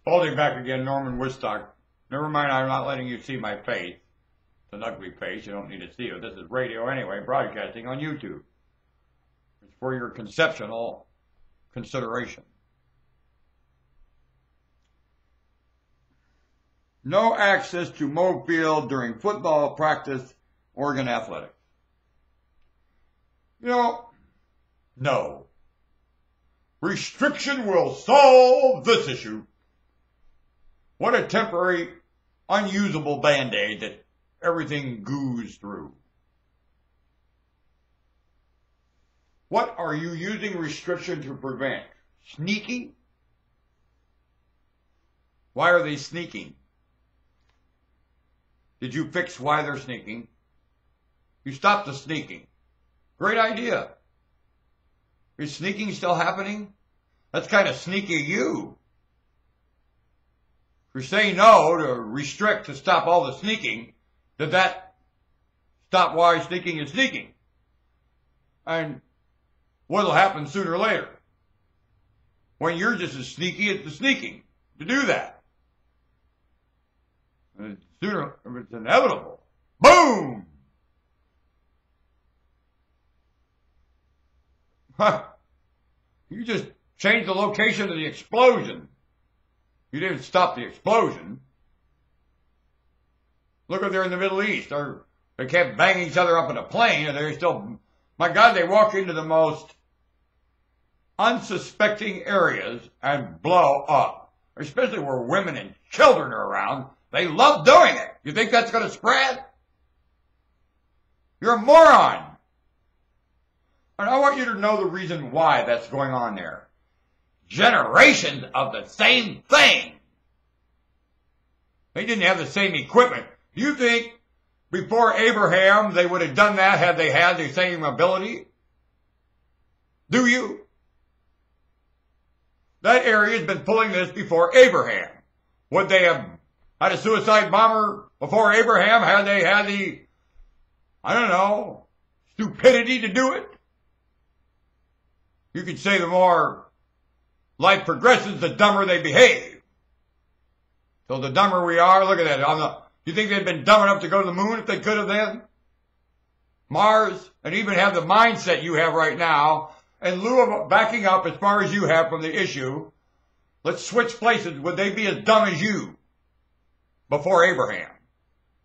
Folding back again, Norman Woodstock. Never mind, I'm not letting you see my face. It's an ugly face. You don't need to see it. This is radio anyway, broadcasting on YouTube. It's for your conceptual consideration. No access to mow field during football practice, Oregon athletics. You know, no. Restriction will solve this issue. What a temporary, unusable Band-Aid that everything goos through. What are you using restriction to prevent? Sneaking? Why are they sneaking? Did you fix why they're sneaking? You stopped the sneaking. Great idea. Is sneaking still happening? That's kind of sneaky of you. If you're saying no to restrict to stop all the sneaking, did that stop why sneaking is sneaking? And what'll happen sooner or later? When you're just as sneaky as the sneaking to do that. And sooner, if it's inevitable, boom! Huh. You just changed the location of the explosion. You didn't stop the explosion. Look at they're in the Middle East. They can't bang each other up in a plane, and they're still, my God, they walk into the most unsuspecting areas and blow up. Especially where women and children are around. They love doing it. You think that's going to spread? You're a moron. And I want you to know the reason why that's going on there. Generations of the same thing. They didn't have the same equipment. Do you think before Abraham they would have done that had they had the same ability? Do you? That area has been pulling this before Abraham. Would they have had a suicide bomber before Abraham? Had they had the, I don't know, stupidity to do it? You could say the more life progresses, the dumber they behave. So the dumber we are, look at that. You think they'd been dumb enough to go to the moon if they could have then? Mars, and even have the mindset you have right now, in lieu of backing up as far as you have from the issue, let's switch places. Would they be as dumb as you before Abraham?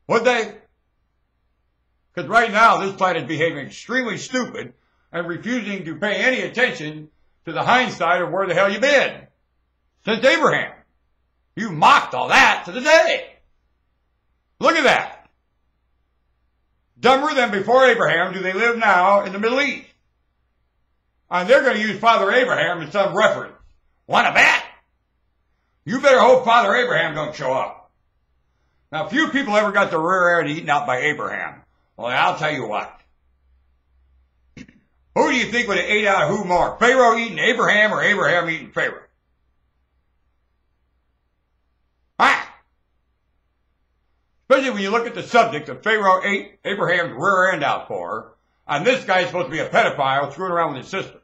Would they? Because right now, this planet is behaving extremely stupid and refusing to pay any attention to the hindsight of where the hell you've been since Abraham. You mocked all that to the day. Look at that. Dumber than before Abraham do they live now in the Middle East. And they're going to use Father Abraham as some reference. Want to bet? You better hope Father Abraham don't show up. Now, few people ever got the rear end eaten out by Abraham. Well, I'll tell you what. Who do you think would have ate out of who more? Pharaoh eating Abraham or Abraham eating Pharaoh? Ah! Especially when you look at the subject that Pharaoh ate Abraham's rear end out for, and this guy's supposed to be a pedophile screwing around with his sister.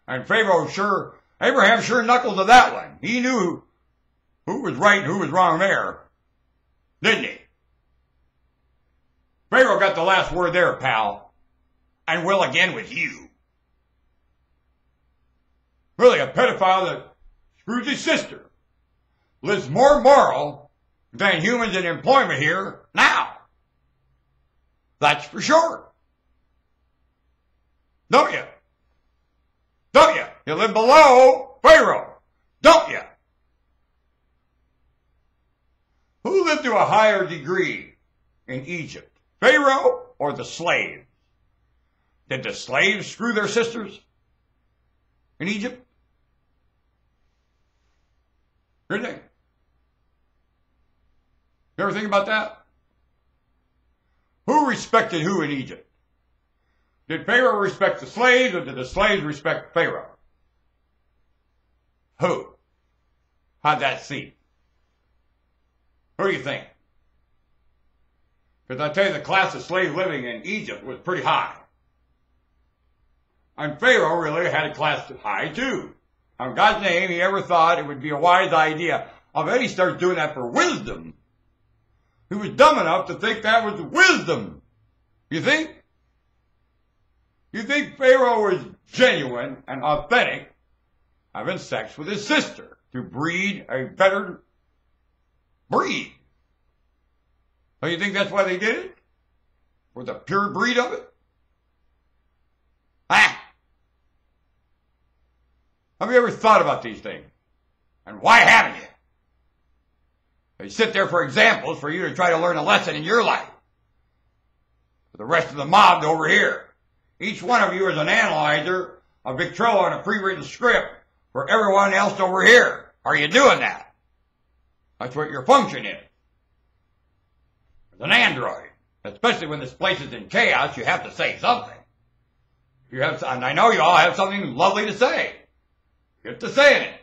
And Abraham sure knuckled to that one. He knew who was right and who was wrong there, didn't he? Pharaoh got the last word there, pal, and will again with you. Really, a pedophile that screws his sister lives more moral than humans in employment here now. That's for sure. Don't you? Don't you? You live below Pharaoh, don't you? Who lived to a higher degree in Egypt? Pharaoh or the slaves? Did the slaves screw their sisters in Egypt? Did they? You ever think about that? Who respected who in Egypt? Did Pharaoh respect the slaves, or did the slaves respect Pharaoh? Who? How'd that seem? Who do you think? Because I tell you, the class of slave living in Egypt was pretty high. And Pharaoh really had a class high too. On God's name, he ever thought it would be a wise idea. I bet he starts doing that for wisdom. He was dumb enough to think that was wisdom. You think? You think Pharaoh was genuine and authentic having sex with his sister to breed a better breed? Don't you think that's why they did it? For the pure breed of it? Ah! Have you ever thought about these things? And why haven't you? They sit there for examples for you to try to learn a lesson in your life. For the rest of the mob over here. Each one of you is an analyzer, a Victrola, and a pre-written script for everyone else over here. Are you doing that? That's what your function is. As an android, especially when this place is in chaos, you have to say something. You have, and I know you all have something lovely to say. Get to saying it.